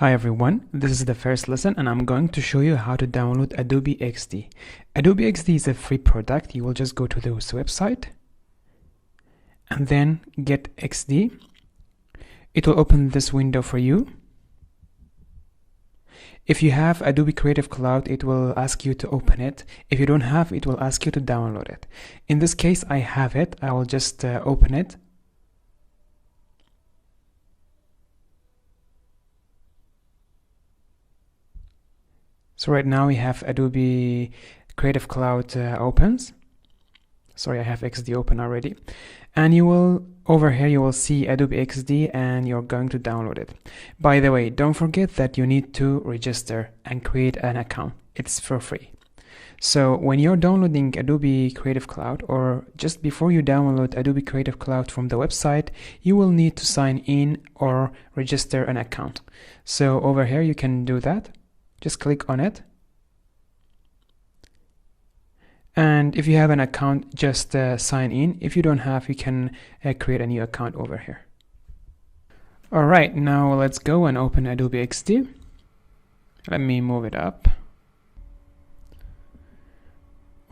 Hi everyone, this is the first lesson and I'm going to show you how to download Adobe XD. Adobe XD is a free product. You will just go to this website and then get XD. It will open this window for you. If you have Adobe Creative Cloud, it will ask you to open it. If you don't have, it will ask you to download it. In this case, I have it. I will just open it. So right now we have Adobe Creative Cloud opens. Sorry, I have XD open already. And you will, over here, you will see Adobe XD and you're going to download it. By the way, don't forget that you need to register and create an account. It's for free. So when you're downloading Adobe Creative Cloud, or just before you download Adobe Creative Cloud from the website, you will need to sign in or register an account. So over here, you can do that. Just click on it. And if you have an account, just sign in. If you don't have, you can create a new account over here. All right, now let's go and open Adobe XD. Let me move it up.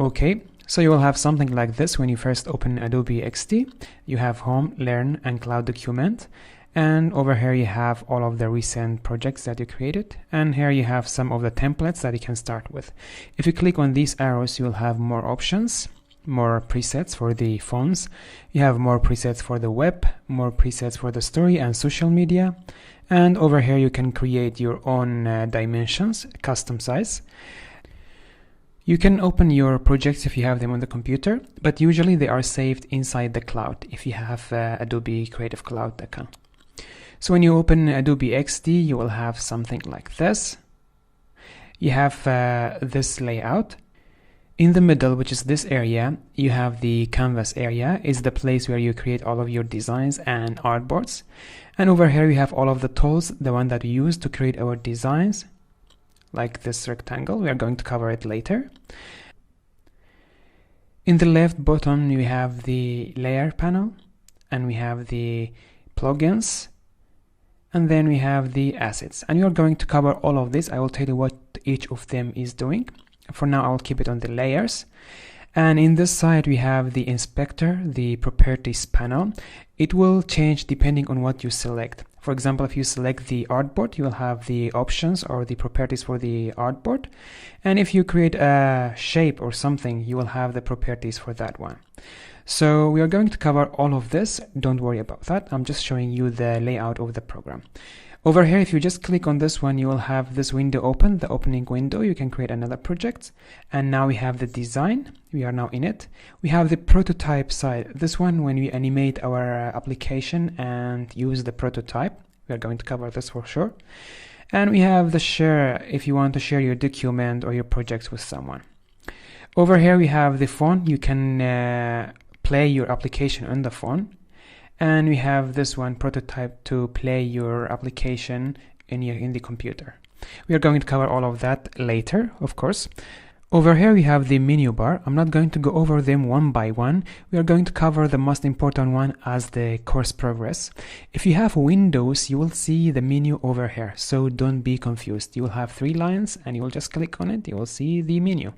Okay, so you will have something like this when you first open Adobe XD. You have Home, Learn, and Cloud Document. And over here you have all of the recent projects that you created, and here you have some of the templates that you can start with. If you click on these arrows, you will have more options, more presets for the phones. You have more presets for the web, more presets for the story and social media. And over here you can create your own dimensions, custom size. You can open your projects if you have them on the computer, but usually they are saved inside the cloud if you have Adobe Creative Cloud account. So when you open Adobe XD, you will have something like this. You have this layout. In the middle, which is this area, you have the canvas area. Is the place where you create all of your designs and artboards. And over here, you have all of the tools, the one that we use to create our designs, like this rectangle. We are going to cover it later. In the left bottom, we have the layer panel, and we have the plugins. And then we have the assets, and you're going to cover all of this. I will tell you what each of them is doing. For now, I will keep it on the layers. And in this side, we have the inspector, the properties panel. It will change depending on what you select. For example, if you select the artboard, you will have the options or the properties for the artboard. And if you create a shape or something, you will have the properties for that one. So we are going to cover all of this. Don't worry about that. I'm just showing you the layout of the program. Over here, if you just click on this one, you will have this window open, the opening window. You can create another project. And now we have the design. We are now in it. We have the prototype side. This one, when we animate our application and use the prototype, we are going to cover this for sure. And we have the share, if you want to share your document or your projects with someone. Over here, we have the phone. You can play your application on the phone, and we have this one, prototype, to play your application in the computer. We are going to cover all of that later, of course. Over here we have the menu bar. I'm not going to go over them one by one. We are going to cover the most important one as the course progress. If you have Windows, you will see the menu over here, so don't be confused. You will have 3 lines and you will just click on it. You will see the menu.